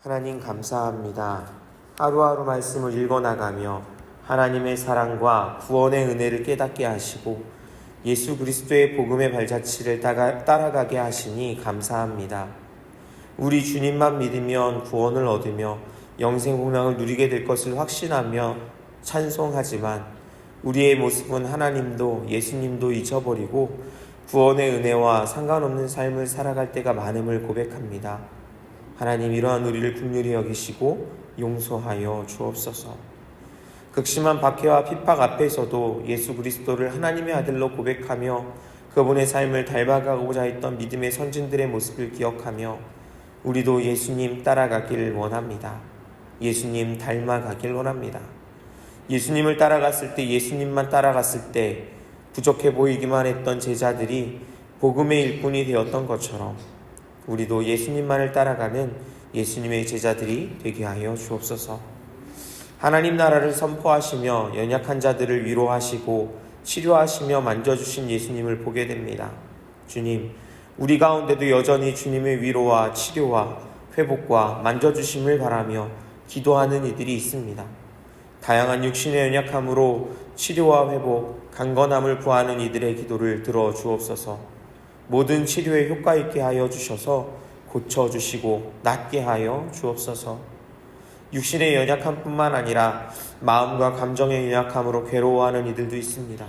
하나님 감사합니다. 하루하루 말씀을 읽어나가며 하나님의 사랑과 구원의 은혜를 깨닫게 하시고 예수 그리스도의 복음의 발자취를 따라가게 하시니 감사합니다. 우리 주님만 믿으면 구원을 얻으며 영생 복락을 누리게 될 것을 확신하며 찬송하지만 우리의 모습은 하나님도 예수님도 잊어버리고 구원의 은혜와 상관없는 삶을 살아갈 때가 많음을 고백합니다. 하나님, 이러한 우리를 긍휼히 여기시고 용서하여 주옵소서. 극심한 박해와 핍박 앞에서도 예수 그리스도를 하나님의 아들로 고백하며 그분의 삶을 닮아가고자 했던 믿음의 선진들의 모습을 기억하며 우리도 예수님 따라가길 원합니다. 예수님 닮아가길 원합니다. 예수님을 따라갔을 때, 예수님만 따라갔을 때 부족해 보이기만 했던 제자들이 복음의 일꾼이 되었던 것처럼 우리도 예수님만을 따라가는 예수님의 제자들이 되게 하여 주옵소서. 하나님 나라를 선포하시며 연약한 자들을 위로하시고 치료하시며 만져주신 예수님을 보게 됩니다. 주님, 우리 가운데도 여전히 주님의 위로와 치료와 회복과 만져주심을 바라며 기도하는 이들이 있습니다. 다양한 육신의 연약함으로 치료와 회복, 강건함을 구하는 이들의 기도를 들어주옵소서. 모든 치료에 효과 있게 하여 주셔서 고쳐주시고 낫게 하여 주옵소서. 육신의 연약함뿐만 아니라 마음과 감정의 연약함으로 괴로워하는 이들도 있습니다.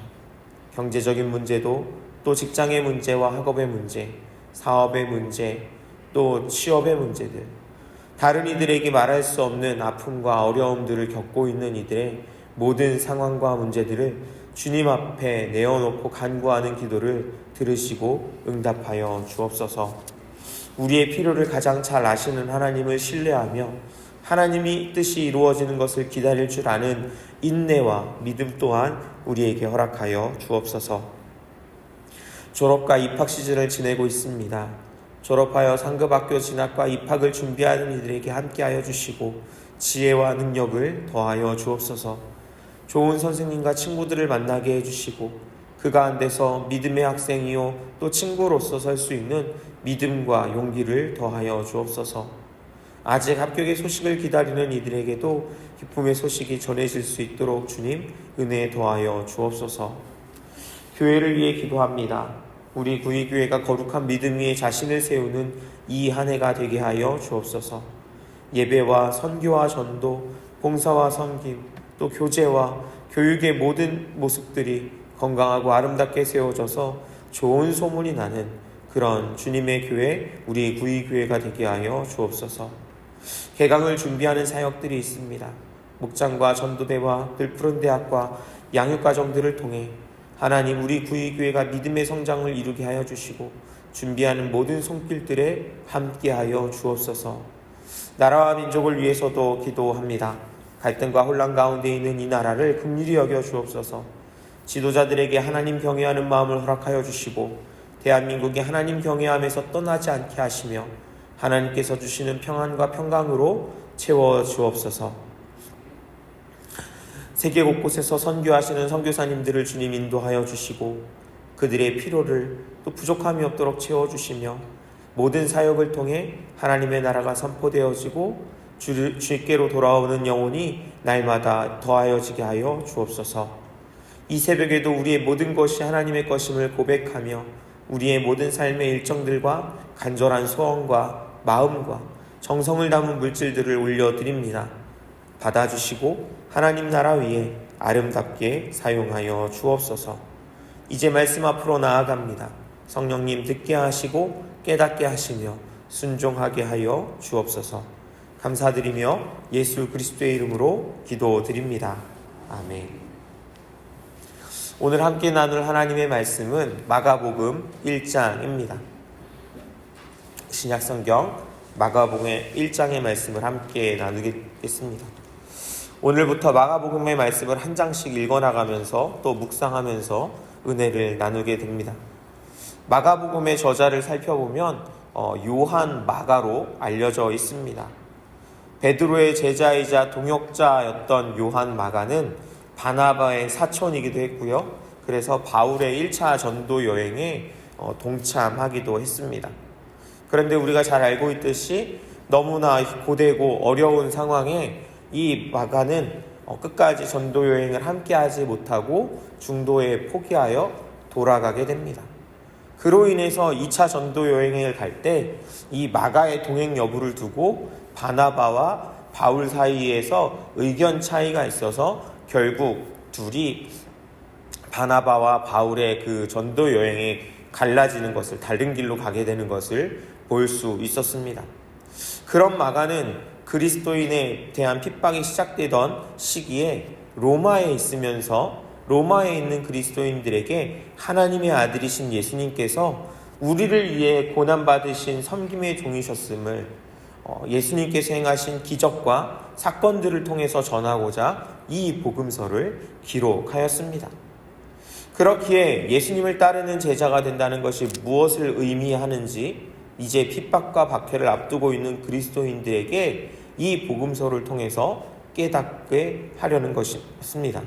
경제적인 문제도, 또 직장의 문제와 학업의 문제, 사업의 문제, 또 취업의 문제들, 다른 이들에게 말할 수 없는 아픔과 어려움들을 겪고 있는 이들의 모든 상황과 문제들을 주님 앞에 내어놓고 간구하는 기도를 들으시고 응답하여 주옵소서. 우리의 필요를 가장 잘 아시는 하나님을 신뢰하며 하나님이 뜻이 이루어지는 것을 기다릴 줄 아는 인내와 믿음 또한 우리에게 허락하여 주옵소서. 졸업과 입학 시즌을 지내고 있습니다. 졸업하여 상급학교 진학과 입학을 준비하는 이들에게 함께하여 주시고 지혜와 능력을 더하여 주옵소서. 좋은 선생님과 친구들을 만나게 해주시고 그 가운데서 믿음의 학생이요 또 친구로서 설 수 있는 믿음과 용기를 더하여 주옵소서. 아직 합격의 소식을 기다리는 이들에게도 기쁨의 소식이 전해질 수 있도록 주님 은혜 더하여 주옵소서. 교회를 위해 기도합니다. 우리 구의교회가 거룩한 믿음 위에 자신을 세우는 이 한 해가 되게 하여 주옵소서. 예배와 선교와 전도, 봉사와 섬김, 또 교제와 교육의 모든 모습들이 건강하고 아름답게 세워져서 좋은 소문이 나는 그런 주님의 교회, 우리 구의교회가 되게 하여 주옵소서. 개강을 준비하는 사역들이 있습니다. 목장과 전도대와 들푸른 대학과 양육과정들을 통해 하나님, 우리 구의교회가 믿음의 성장을 이루게 하여 주시고 준비하는 모든 손길들에 함께하여 주옵소서. 나라와 민족을 위해서도 기도합니다. 갈등과 혼란 가운데 있는 이 나라를 긍휼히 여겨 주옵소서. 지도자들에게 하나님 경외하는 마음을 허락하여 주시고 대한민국이 하나님 경외함에서 떠나지 않게 하시며 하나님께서 주시는 평안과 평강으로 채워 주옵소서. 세계 곳곳에서 선교하시는 선교사님들을 주님 인도하여 주시고 그들의 필요를 또 부족함이 없도록 채워주시며 모든 사역을 통해 하나님의 나라가 선포되어지고 주께로 돌아오는 영혼이 날마다 더하여지게 하여 주옵소서. 이 새벽에도 우리의 모든 것이 하나님의 것임을 고백하며 우리의 모든 삶의 일정들과 간절한 소원과 마음과 정성을 담은 물질들을 올려드립니다. 받아주시고 하나님 나라 위에 아름답게 사용하여 주옵소서. 이제 말씀 앞으로 나아갑니다. 성령님 듣게 하시고 깨닫게 하시며 순종하게 하여 주옵소서. 감사드리며 예수 그리스도의 이름으로 기도드립니다. 아멘. 오늘 함께 나눌 하나님의 말씀은 마가복음 1장입니다. 신약성경 마가복음 1장의 말씀을 함께 나누겠습니다. 오늘부터 마가복음의 말씀을 한 장씩 읽어나가면서 또 묵상하면서 은혜를 나누게 됩니다. 마가복음의 저자를 살펴보면 요한 마가로 알려져 있습니다. 베드로의 제자이자 동역자였던 요한 마가는 바나바의 사촌이기도 했고요. 그래서 바울의 1차 전도 여행에 동참하기도 했습니다. 그런데 우리가 잘 알고 있듯이 너무나 고되고 어려운 상황에 이 마가는 끝까지 전도 여행을 함께하지 못하고 중도에 포기하여 돌아가게 됩니다. 그로 인해서 2차 전도 여행을 갈 때 이 마가의 동행 여부를 두고 바나바와 바울 사이에서 의견 차이가 있어서 결국 둘이 바나바와 바울의 그 전도 여행에 갈라지는 것을, 다른 길로 가게 되는 것을 볼 수 있었습니다. 그런 마가는 그리스도인에 대한 핍박이 시작되던 시기에 로마에 있으면서 로마에 있는 그리스도인들에게 하나님의 아들이신 예수님께서 우리를 위해 고난받으신 섬김의 종이셨음을 예수님께서 행하신 기적과 사건들을 통해서 전하고자 이 복음서를 기록하였습니다. 그렇기에 예수님을 따르는 제자가 된다는 것이 무엇을 의미하는지 이제 핍박과 박해를 앞두고 있는 그리스도인들에게 이 복음서를 통해서 깨닫게 하려는 것이었습니다.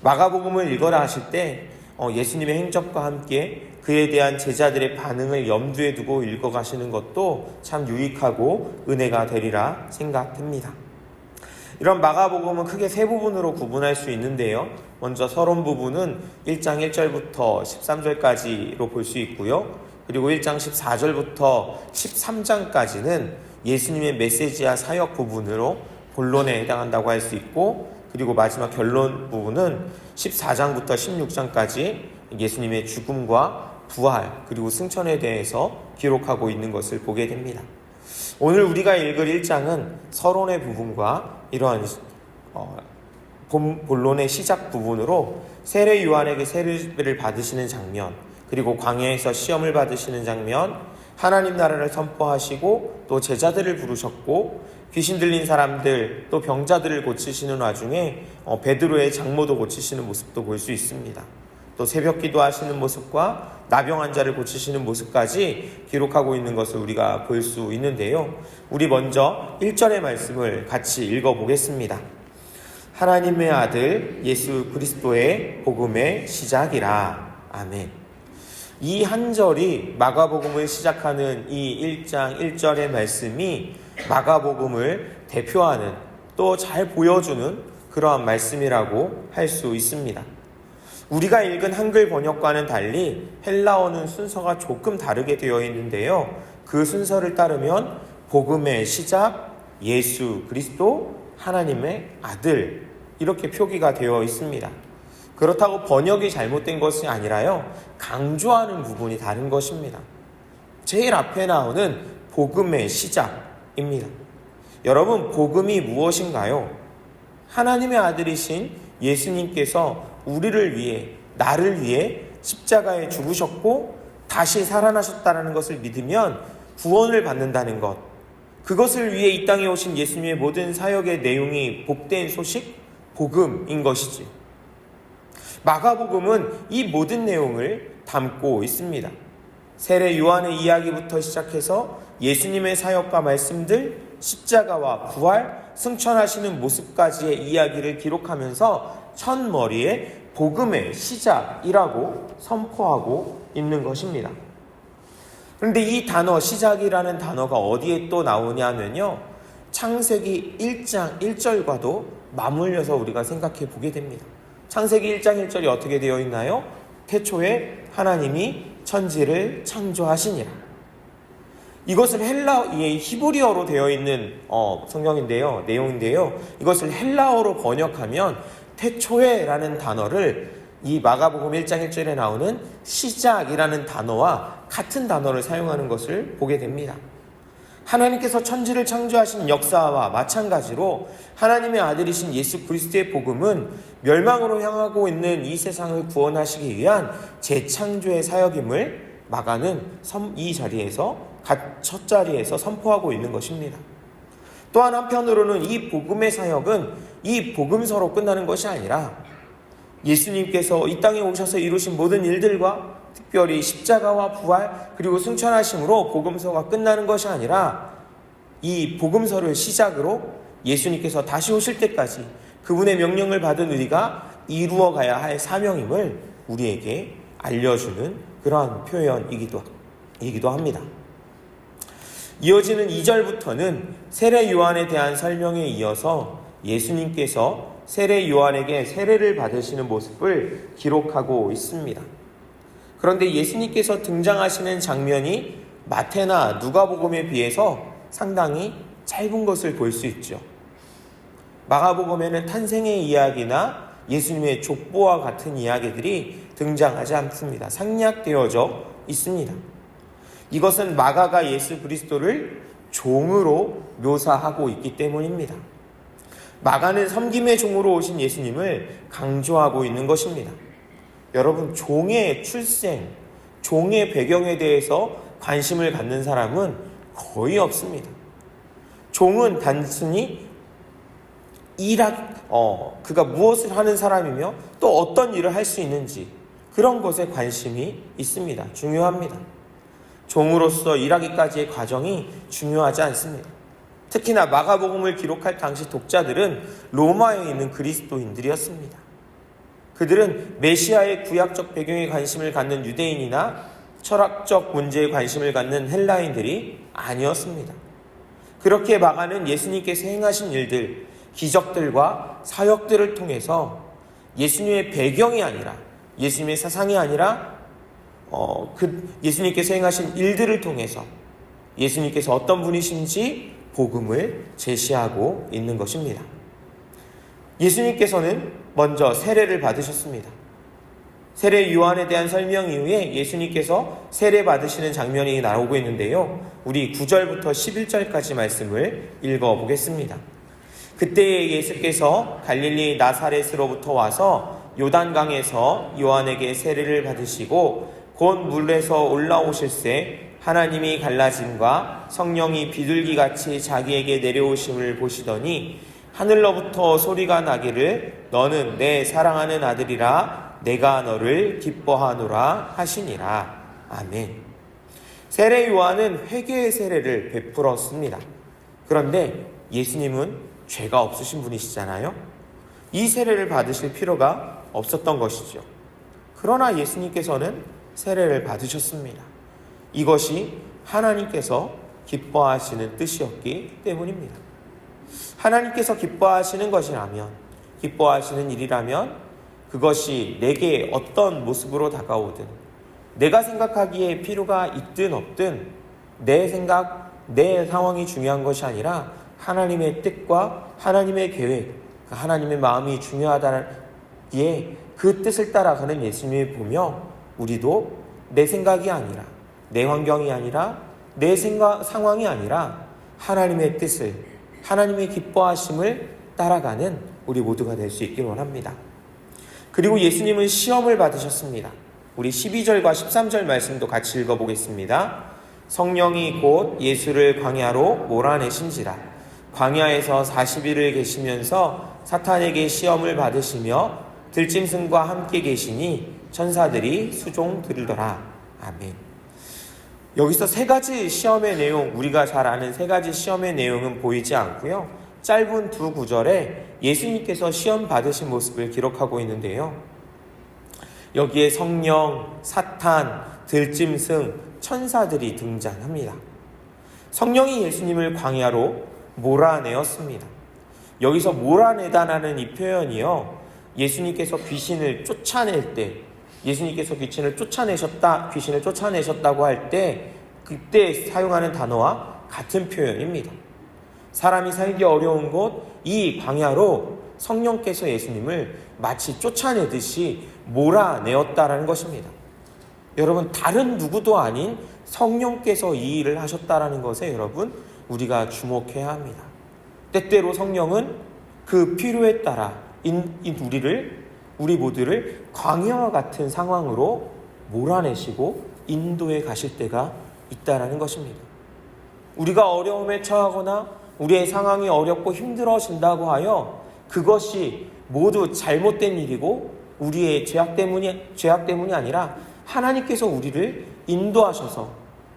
마가복음을 읽어라 하실 때 예수님의 행적과 함께 그에 대한 제자들의 반응을 염두에 두고 읽어가시는 것도 참 유익하고 은혜가 되리라 생각됩니다. 이런 마가복음은 크게 세 부분으로 구분할 수 있는데요. 먼저 서론 부분은 1장 1절부터 13절까지로 볼 수 있고요. 그리고 1장 14절부터 13장까지는 예수님의 메시지와 사역 부분으로 본론에 해당한다고 할 수 있고, 그리고 마지막 결론 부분은 14장부터 16장까지 예수님의 죽음과 부활 그리고 승천에 대해서 기록하고 있는 것을 보게 됩니다. 오늘 우리가 읽을 1장은 서론의 부분과 이러한 본론의 시작 부분으로 세례 요한에게 세례를 받으시는 장면, 그리고 광야에서 시험을 받으시는 장면, 하나님 나라를 선포하시고 또 제자들을 부르셨고 귀신 들린 사람들 또 병자들을 고치시는 와중에 베드로의 장모도 고치시는 모습도 볼 수 있습니다. 또 새벽 기도하시는 모습과 나병 환자를 고치시는 모습까지 기록하고 있는 것을 우리가 볼 수 있는데요. 우리 먼저 1절의 말씀을 같이 읽어보겠습니다. 하나님의 아들 예수 그리스도의 복음의 시작이라. 아멘. 이 한 절이 마가복음을 시작하는 이 1장 1절의 말씀이 마가복음을 대표하는 또 잘 보여주는 그러한 말씀이라고 할 수 있습니다. 우리가 읽은 한글 번역과는 달리 헬라어는 순서가 조금 다르게 되어 있는데요. 그 순서를 따르면 복음의 시작, 예수 그리스도, 하나님의 아들 이렇게 표기가 되어 있습니다. 그렇다고 번역이 잘못된 것이 아니라요, 강조하는 부분이 다른 것입니다. 제일 앞에 나오는 복음의 시작입니다. 여러분, 복음이 무엇인가요? 하나님의 아들이신 예수님께서 우리를 위해, 나를 위해 십자가에 죽으셨고 다시 살아나셨다는 것을 믿으면 구원을 받는다는 것, 그것을 위해 이 땅에 오신 예수님의 모든 사역의 내용이 복된 소식, 복음인 것이지. 마가복음은 이 모든 내용을 담고 있습니다. 세례 요한의 이야기부터 시작해서 예수님의 사역과 말씀들, 십자가와 부활, 승천하시는 모습까지의 이야기를 기록하면서 첫머리에 복음의 시작이라고 선포하고 있는 것입니다. 그런데 이 단어, 시작이라는 단어가 어디에 또 나오냐면요, 창세기 1장 1절과도 맞물려서 우리가 생각해 보게 됩니다. 창세기 1장 1절이 어떻게 되어 있나요? 태초에 하나님이 천지를 창조하시니라. 이것은 히브리어로 되어 있는 성경인데요, 내용인데요. 이것을 헬라어로 번역하면 태초에라는 단어를 이 마가복음 1장 1절에 나오는 시작이라는 단어와 같은 단어를 사용하는 것을 보게 됩니다. 하나님께서 천지를 창조하신 역사와 마찬가지로 하나님의 아들이신 예수 그리스도의 복음은 멸망으로 향하고 있는 이 세상을 구원하시기 위한 재창조의 사역임을 마가는 이 자리에서, 첫 자리에서 선포하고 있는 것입니다. 또한 한편으로는 이 복음의 사역은 이 복음서로 끝나는 것이 아니라 예수님께서 이 땅에 오셔서 이루신 모든 일들과 특별히 십자가와 부활 그리고 승천하심으로 복음서가 끝나는 것이 아니라 이 복음서를 시작으로 예수님께서 다시 오실 때까지 그분의 명령을 받은 우리가 이루어 가야 할 사명임을 우리에게 알려주는 그러한 표현이기도 합니다. 이어지는 2절부터는 세례 요한에 대한 설명에 이어서 예수님께서 세례 요한에게 세례를 받으시는 모습을 기록하고 있습니다. 그런데 예수님께서 등장하시는 장면이 마태나 누가복음에 비해서 상당히 짧은 것을 볼 수 있죠. 마가복음에는 탄생의 이야기나 예수님의 족보와 같은 이야기들이 등장하지 않습니다. 생략되어져 있습니다. 이것은 마가가 예수 그리스도를 종으로 묘사하고 있기 때문입니다. 마가는 섬김의 종으로 오신 예수님을 강조하고 있는 것입니다. 여러분, 종의 출생, 종의 배경에 대해서 관심을 갖는 사람은 거의 없습니다. 종은 단순히 그가 무엇을 하는 사람이며 또 어떤 일을 할 수 있는지 그런 것에 관심이 있습니다. 중요합니다. 종으로서 일하기까지의 과정이 중요하지 않습니다. 특히나 마가복음을 기록할 당시 독자들은 로마에 있는 그리스도인들이었습니다. 그들은 메시아의 구약적 배경에 관심을 갖는 유대인이나 철학적 문제에 관심을 갖는 헬라인들이 아니었습니다. 그렇게 마가는 예수님께서 행하신 일들, 기적들과 사역들을 통해서 예수님의 배경이 아니라, 예수님의 사상이 아니라 예수님께서 행하신 일들을 통해서 예수님께서 어떤 분이신지 복음을 제시하고 있는 것입니다. 예수님께서는 먼저 세례를 받으셨습니다. 세례 요한에 대한 설명 이후에 예수님께서 세례 받으시는 장면이 나오고 있는데요. 우리 9절부터 11절까지 말씀을 읽어보겠습니다. 그때 예수께서 갈릴리 나사렛으로부터 와서 요단강에서 요한에게 세례를 받으시고 곧 물에서 올라오실새 하나님이 갈라짐과 성령이 비둘기같이 자기에게 내려오심을 보시더니 하늘로부터 소리가 나기를 너는 내 사랑하는 아들이라 내가 너를 기뻐하노라 하시니라. 아멘. 세례 요한은 회개의 세례를 베풀었습니다. 그런데 예수님은 죄가 없으신 분이시잖아요. 이 세례를 받으실 필요가 없었던 것이죠. 그러나 예수님께서는 세례를 받으셨습니다. 이것이 하나님께서 기뻐하시는 뜻이었기 때문입니다. 하나님께서 기뻐하시는 것이라면, 기뻐하시는 일이라면 그것이 내게 어떤 모습으로 다가오든, 내가 생각하기에 필요가 있든 없든 내 생각, 내 상황이 중요한 것이 아니라 하나님의 뜻과 하나님의 계획, 하나님의 마음이 중요하다기에 그 뜻을 따라가는 예수님을 보며 우리도 내 생각이 아니라, 내 환경이 아니라, 내 상황이 아니라 하나님의 뜻을, 하나님의 기뻐하심을 따라가는 우리 모두가 될 수 있기를 원합니다. 그리고 예수님은 시험을 받으셨습니다. 우리 12절과 13절 말씀도 같이 읽어보겠습니다. 성령이 곧 예수를 광야로 몰아내신지라 광야에서 40일을 계시면서 사탄에게 시험을 받으시며 들짐승과 함께 계시니 천사들이 수종 들더라. 아멘. 여기서 세 가지 시험의 내용, 우리가 잘 아는 세 가지 시험의 내용은 보이지 않고요. 짧은 두 구절에 예수님께서 시험 받으신 모습을 기록하고 있는데요. 여기에 성령, 사탄, 들짐승, 천사들이 등장합니다. 성령이 예수님을 광야로 몰아내었습니다. 여기서 몰아내다라는 이 표현이요, 예수님께서 귀신을 쫓아낼 때, 예수님께서 귀신을 쫓아내셨다고 할 때 그때 사용하는 단어와 같은 표현입니다. 사람이 살기 어려운 곳, 이 광야로 성령께서 예수님을 마치 쫓아내듯이 몰아내었다라는 것입니다. 여러분, 다른 누구도 아닌 성령께서 이 일을 하셨다라는 것에 여러분, 우리가 주목해야 합니다. 때때로 성령은 그 필요에 따라 우리 모두를 광야와 같은 상황으로 몰아내시고 인도해 가실 때가 있다라는 것입니다. 우리가 어려움에 처하거나 우리의 상황이 어렵고 힘들어진다고 하여 그것이 모두 잘못된 일이고 우리의 죄악 때문이 아니라 하나님께서 우리를 인도하셔서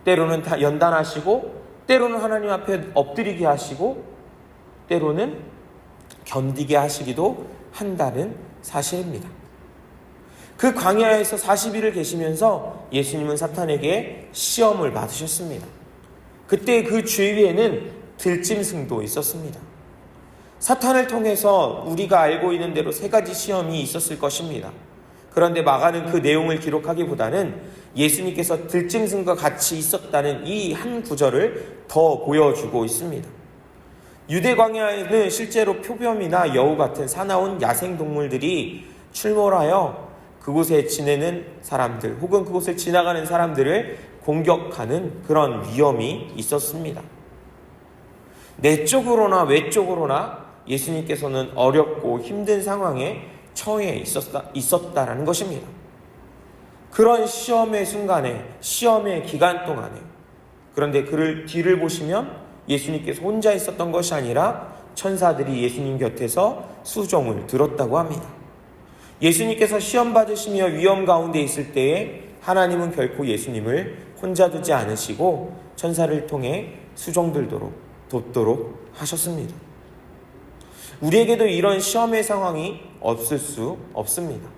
때로는 다 연단하시고 때로는 하나님 앞에 엎드리게 하시고 때로는 견디게 하시기도 한다는 사실입니다. 그 광야에서 40일을 계시면서 예수님은 사탄에게 시험을 받으셨습니다. 그때 그 주위에는 들짐승도 있었습니다. 사탄을 통해서 우리가 알고 있는 대로 3가지 시험이 있었을 것입니다. 그런데 마가는 그 내용을 기록하기보다는 예수님께서 들짐승과 같이 있었다는 이 한 구절을 더 보여주고 있습니다. 유대 광야에는 실제로 표범이나 여우 같은 사나운 야생동물들이 출몰하여 그곳에 지내는 사람들 혹은 그곳을 지나가는 사람들을 공격하는 그런 위험이 있었습니다. 내적으로나 외적으로나 예수님께서는 어렵고 힘든 상황에 처해 있었다라는 것입니다. 그런 시험의 순간에, 시험의 기간 동안에, 그런데 그를 뒤를 보시면 예수님께서 혼자 있었던 것이 아니라 천사들이 예수님 곁에서 수종을 들었다고 합니다. 예수님께서 시험 받으시며 위험 가운데 있을 때에 하나님은 결코 예수님을 혼자 두지 않으시고 천사를 통해 수종들도록 돕도록 하셨습니다. 우리에게도 이런 시험의 상황이 없을 수 없습니다.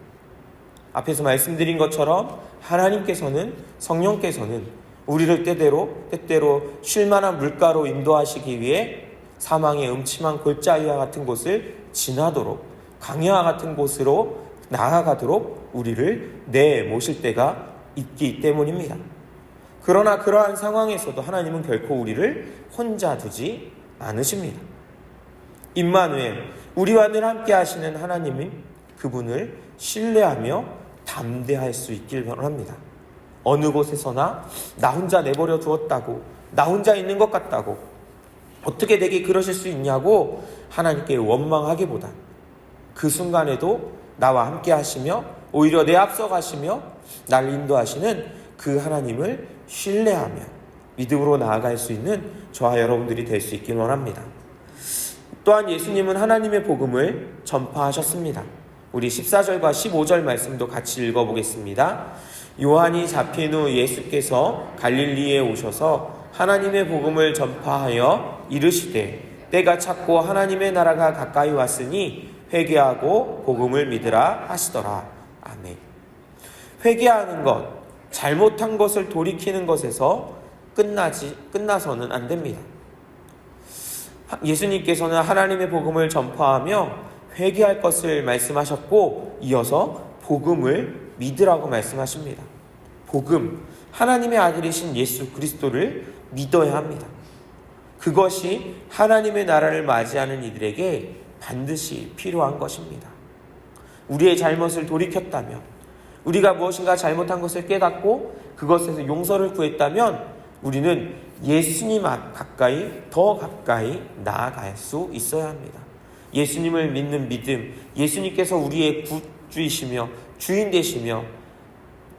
앞에서 말씀드린 것처럼 하나님께서는, 성령께서는 우리를 때때로 쉴만한 물가로 인도하시기 위해 사망의 음침한 골짜기와 같은 곳을 지나도록, 광야와 같은 곳으로 나아가도록 우리를 내모실 때가 있기 때문입니다. 그러나 그러한 상황에서도 하나님은 결코 우리를 혼자 두지 않으십니다. 임마누엘, 우리와 늘 함께 하시는 하나님은 그분을 신뢰하며 담대할 수 있길 원합니다. 어느 곳에서나 나 혼자 내버려 두었다고, 나 혼자 있는 것 같다고, 어떻게 내게 그러실 수 있냐고 하나님께 원망하기보다 그 순간에도 나와 함께 하시며 오히려 내 앞서 가시며 나를 인도하시는 그 하나님을 신뢰하며 믿음으로 나아갈 수 있는 저와 여러분들이 될 수 있길 원합니다. 또한 예수님은 하나님의 복음을 전파하셨습니다. 우리 14절과 15절 말씀도 같이 읽어보겠습니다. 요한이 잡힌 후 예수께서 갈릴리에 오셔서 하나님의 복음을 전파하여 이르시되 때가 찼고 하나님의 나라가 가까이 왔으니 회개하고 복음을 믿으라 하시더라. 아멘. 회개하는 것, 잘못한 것을 돌이키는 것에서 끝나서는 안 됩니다. 예수님께서는 하나님의 복음을 전파하며 회개할 것을 말씀하셨고 이어서 복음을 믿으라고 말씀하십니다. 복음, 하나님의 아들이신 예수 그리스도를 믿어야 합니다. 그것이 하나님의 나라를 맞이하는 이들에게 반드시 필요한 것입니다. 우리의 잘못을 돌이켰다면, 우리가 무엇인가 잘못한 것을 깨닫고 그것에서 용서를 구했다면 우리는 예수님 앞 더 가까이 나아갈 수 있어야 합니다. 예수님을 믿는 믿음, 예수님께서 우리의 구주이시며 주인 되시며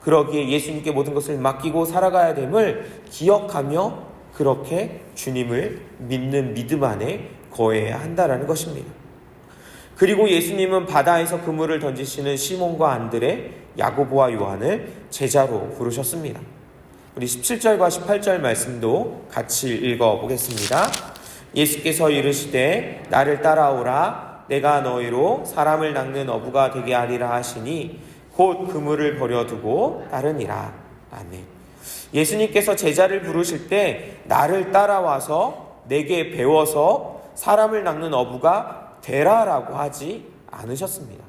그러기에 예수님께 모든 것을 맡기고 살아가야 됨을 기억하며 그렇게 주님을 믿는 믿음 안에 거해야 한다는 것입니다. 그리고 예수님은 바다에서 그물을 던지시는 시몬과 안드레, 야고보와 요한을 제자로 부르셨습니다. 우리 17절과 18절 말씀도 같이 읽어보겠습니다. 예수께서 이르시되 나를 따라오라. 내가 너희로 사람을 낚는 어부가 되게 하리라 하시니 곧 그물을 버려두고 따르니라. 아멘. 예수님께서 제자를 부르실 때 나를 따라와서 내게 배워서 사람을 낚는 어부가 되라라고 하지 않으셨습니다.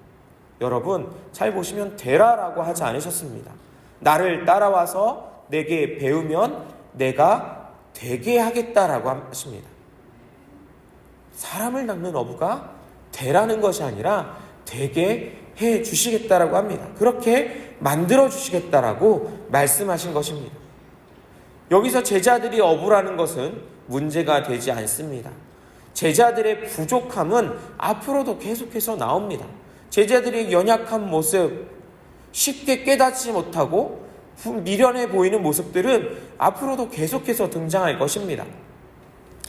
여러분 잘 보시면 되라라고 하지 않으셨습니다. 나를 따라와서 내게 배우면 내가 되게 하겠다라고 하십니다. 사람을 낚는 어부가 되라는 것이 아니라 되게 해 주시겠다라고 합니다. 그렇게 만들어 주시겠다라고 말씀하신 것입니다. 여기서 제자들이 어부라는 것은 문제가 되지 않습니다. 제자들의 부족함은 앞으로도 계속해서 나옵니다. 제자들의 연약한 모습, 쉽게 깨닫지 못하고 미련해 보이는 모습들은 앞으로도 계속해서 등장할 것입니다.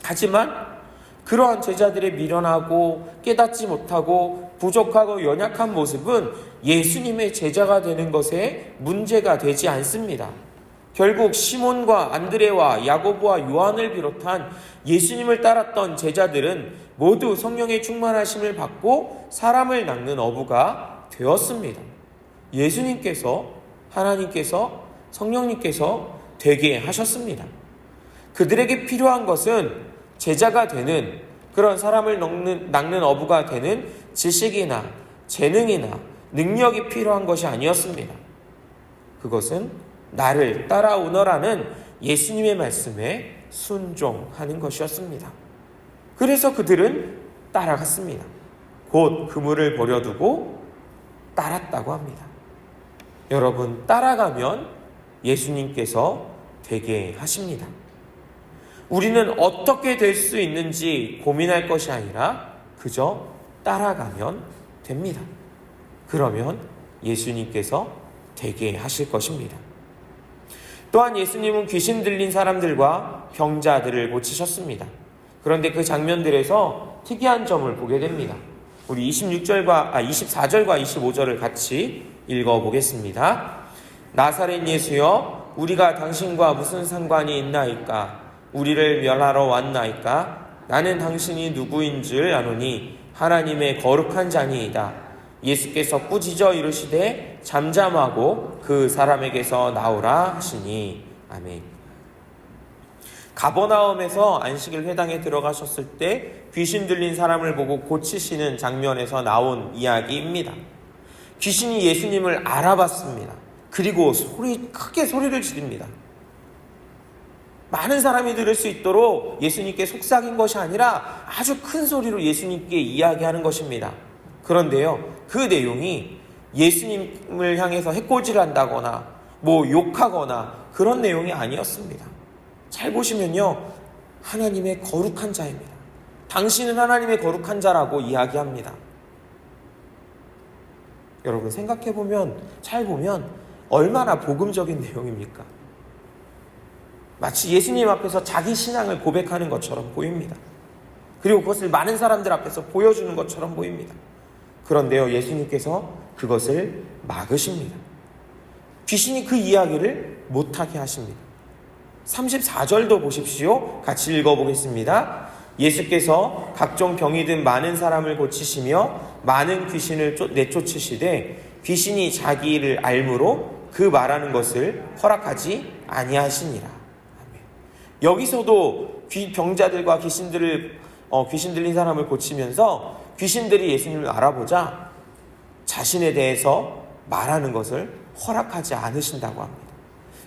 하지만 그러한 제자들의 미련하고 깨닫지 못하고 부족하고 연약한 모습은 예수님의 제자가 되는 것에 문제가 되지 않습니다. 결국 시몬과 안드레와 야고보와 요한을 비롯한 예수님을 따랐던 제자들은 모두 성령의 충만하심을 받고 사람을 낚는 어부가 되었습니다. 예수님께서, 하나님께서, 성령님께서 되게 하셨습니다. 그들에게 필요한 것은 제자가 되는, 그런 사람을 낚는 어부가 되는 지식이나 재능이나 능력이 필요한 것이 아니었습니다. 그것은 나를 따라오너라는 예수님의 말씀에 순종하는 것이었습니다. 그래서 그들은 따라갔습니다. 곧 그물을 버려두고 따랐다고 합니다. 여러분, 따라가면 예수님께서 되게 하십니다. 우리는 어떻게 될 수 있는지 고민할 것이 아니라 그저 따라가면 됩니다. 그러면 예수님께서 되게 하실 것입니다. 또한 예수님은 귀신 들린 사람들과 병자들을 고치셨습니다. 그런데 그 장면들에서 특이한 점을 보게 됩니다. 우리 24절과 25절을 같이 읽어보겠습니다. 나사렛 예수여, 우리가 당신과 무슨 상관이 있나이까? 우리를 멸하러 왔나이까? 나는 당신이 누구인 줄 아노니 하나님의 거룩한 자니이다. 예수께서 꾸짖어 이르시되 잠잠하고 그 사람에게서 나오라 하시니. 아멘. 가버나움에서 안식일 회당에 들어가셨을 때 귀신 들린 사람을 보고 고치시는 장면에서 나온 이야기입니다. 귀신이 예수님을 알아봤습니다. 그리고 크게 소리를 지릅니다. 많은 사람이 들을 수 있도록 예수님께 속삭인 것이 아니라 아주 큰 소리로 예수님께 이야기하는 것입니다. 그런데요, 그 내용이 예수님을 향해서 해코지한다거나 욕하거나 그런 내용이 아니었습니다. 잘 보시면요, 하나님의 거룩한 자입니다. 당신은 하나님의 거룩한 자라고 이야기합니다. 여러분, 생각해보면, 잘 보면 얼마나 복음적인 내용입니까? 마치 예수님 앞에서 자기 신앙을 고백하는 것처럼 보입니다. 그리고 그것을 많은 사람들 앞에서 보여주는 것처럼 보입니다. 그런데요, 예수님께서 그것을 막으십니다. 귀신이 그 이야기를 못하게 하십니다. 34절도 보십시오. 같이 읽어보겠습니다. 예수께서 각종 병이 든 많은 사람을 고치시며 많은 귀신을 내쫓으시되 귀신이 자기를 알므로 그 말하는 것을 허락하지 아니하시니라. 여기서도 병자들과 귀신 들린 사람을 고치면서 귀신들이 예수님을 알아보자 자신에 대해서 말하는 것을 허락하지 않으신다고 합니다.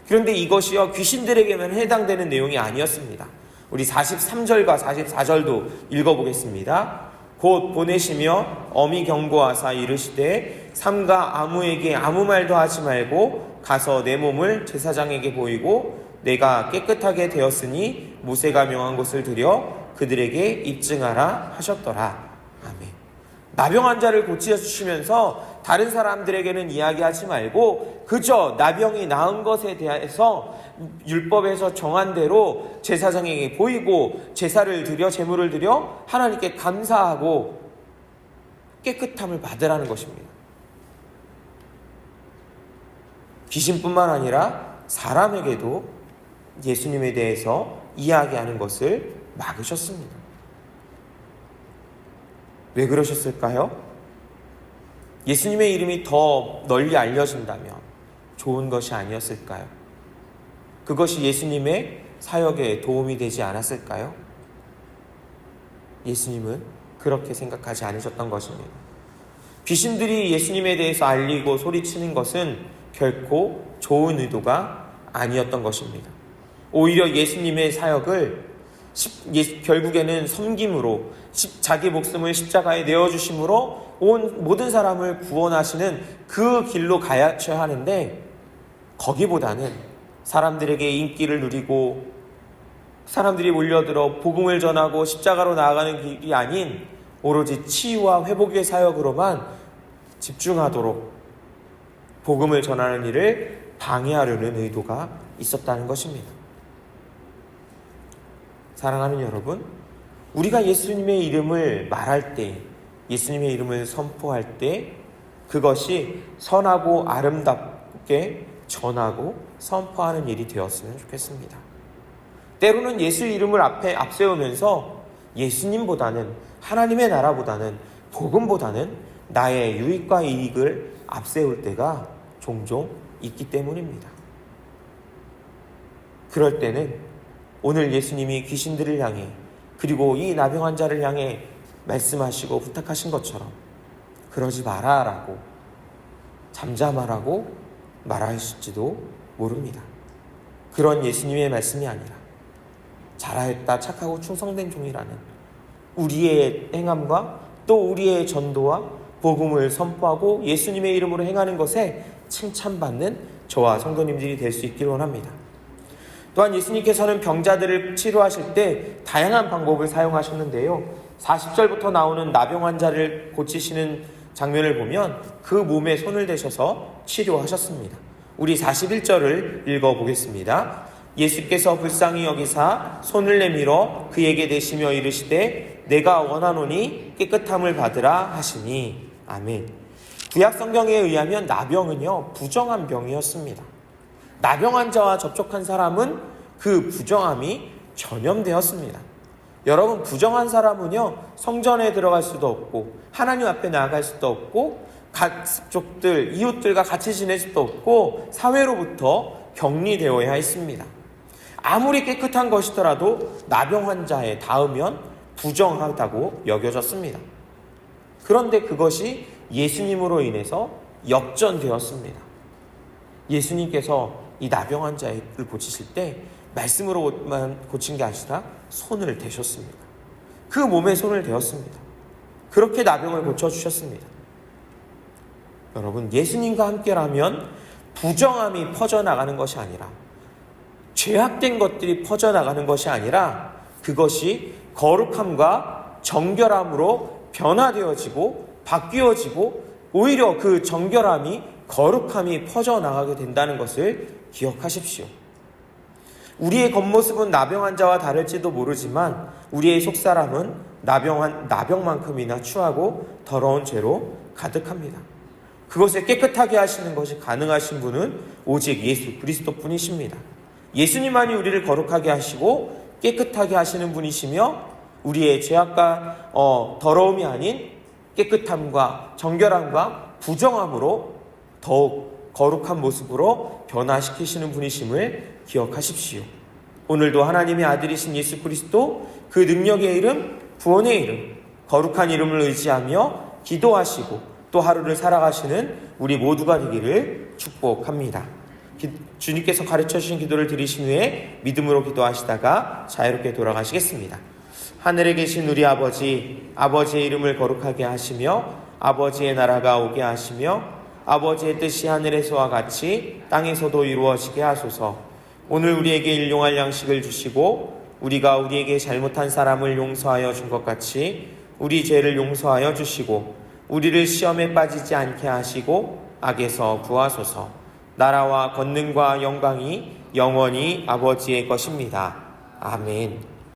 그런데 이것이요, 귀신들에게만 해당되는 내용이 아니었습니다. 우리 43절과 44절도 읽어보겠습니다. 곧 보내시며 엄히 경고하사 이르시되 삼가 아무에게 아무 말도 하지 말고 가서 내 몸을 제사장에게 보이고 내가 깨끗하게 되었으니 모세가 명한 것을 드려 그들에게 입증하라 하셨더라. 아멘. 나병 환자를 고치시면서 다른 사람들에게는 이야기하지 말고 그저 나병이 나은 것에 대해서 율법에서 정한 대로 제사장에게 보이고 제사를 드려 제물을 드려 하나님께 감사하고 깨끗함을 받으라는 것입니다. 귀신뿐만 아니라 사람에게도 예수님에 대해서 이야기하는 것을 막으셨습니다. 왜 그러셨을까요? 예수님의 이름이 더 널리 알려진다면 좋은 것이 아니었을까요? 그것이 예수님의 사역에 도움이 되지 않았을까요? 예수님은 그렇게 생각하지 않으셨던 것입니다. 귀신들이 예수님에 대해서 알리고 소리치는 것은 결코 좋은 의도가 아니었던 것입니다. 오히려 예수님의 사역을 결국에는 섬김으로 자기 목숨을 십자가에 내어주심으로 모든 사람을 구원하시는 그 길로 가야쳐야 하는데 거기보다는 사람들에게 인기를 누리고 사람들이 몰려들어 복음을 전하고 십자가로 나아가는 길이 아닌 오로지 치유와 회복의 사역으로만 집중하도록 복음을 전하는 일을 방해하려는 의도가 있었다는 것입니다. 사랑하는 여러분, 우리가 예수님의 이름을 말할 때, 예수님의 이름을 선포할 때 그것이 선하고 아름답게 전하고 선포하는 일이 되었으면 좋겠습니다. 때로는 예수 이름을 앞세우면서 예수님보다는, 하나님의 나라보다는, 복음보다는 나의 유익과 이익을 앞세울 때가 종종 있기 때문입니다. 그럴 때는 오늘 예수님이 귀신들을 향해 그리고 이 나병 환자를 향해 말씀하시고 부탁하신 것처럼 그러지 마라라고 잠잠하라고 말하실지도 모릅니다. 그런 예수님의 말씀이 아니라 잘하였다 착하고 충성된 종이라는 우리의 행함과 또 우리의 전도와 복음을 선포하고 예수님의 이름으로 행하는 것에 칭찬받는 저와 성도님들이 될 수 있기를 원합니다. 또한 예수님께서는 병자들을 치료하실 때 다양한 방법을 사용하셨는데요. 40절부터 나오는 나병 환자를 고치시는 장면을 보면 그 몸에 손을 대셔서 치료하셨습니다. 우리 41절을 읽어보겠습니다. 예수께서 불쌍히 여기사 손을 내밀어 그에게 대시며 이르시되 내가 원하노니 깨끗함을 받으라 하시니 아멘. 구약 성경에 의하면 나병은요 부정한 병이었습니다. 나병 환자와 접촉한 사람은 그 부정함이 전염되었습니다. 여러분, 부정한 사람은요 성전에 들어갈 수도 없고 하나님 앞에 나아갈 수도 없고 가족들, 이웃들과 같이 지낼 수도 없고 사회로부터 격리되어야 했습니다. 아무리 깨끗한 것이더라도 나병 환자에 닿으면 부정하다고 여겨졌습니다. 그런데 그것이 예수님으로 인해서 역전되었습니다. 예수님께서 이 나병 환자를 고치실 때 말씀으로만 고친 게 아니라 손을 대셨습니다. 그 몸에 손을 대었습니다. 그렇게 나병을 고쳐주셨습니다. 여러분, 예수님과 함께라면 부정함이 퍼져나가는 것이 아니라 죄악된 것들이 퍼져나가는 것이 아니라 그것이 거룩함과 정결함으로 변화되어지고 바뀌어지고 오히려 그 정결함이 거룩함이 퍼져나가게 된다는 것을 기억하십시오. 우리의 겉모습은 나병 환자와 다를지도 모르지만 우리의 속사람은 나병만큼이나 추하고 더러운 죄로 가득합니다. 그것을 깨끗하게 하시는 것이 가능하신 분은 오직 예수 그리스도 뿐이십니다. 예수님만이 우리를 거룩하게 하시고 깨끗하게 하시는 분이시며 우리의 죄악과 더러움이 아닌 깨끗함과 정결함과 부정함으로 더욱 거룩한 모습으로 변화시키시는 분이심을 기억하십시오. 오늘도 하나님의 아들이신 예수 그리스도 그 능력의 이름, 구원의 이름, 거룩한 이름을 의지하며 기도하시고 또 하루를 살아가시는 우리 모두가 되기를 축복합니다. 주님께서 가르쳐 주신 기도를 들으신 후에 믿음으로 기도하시다가 자유롭게 돌아가시겠습니다. 하늘에 계신 우리 아버지, 아버지의 이름을 거룩하게 하시며 아버지의 나라가 오게 하시며 아버지의 뜻이 하늘에서와 같이 땅에서도 이루어지게 하소서. 오늘 우리에게 일용할 양식을 주시고 우리가 우리에게 잘못한 사람을 용서하여 준 것 같이 우리 죄를 용서하여 주시고 우리를 시험에 빠지지 않게 하시고 악에서 구하소서. 나라와 권능과 영광이 영원히 아버지의 것입니다. 아멘.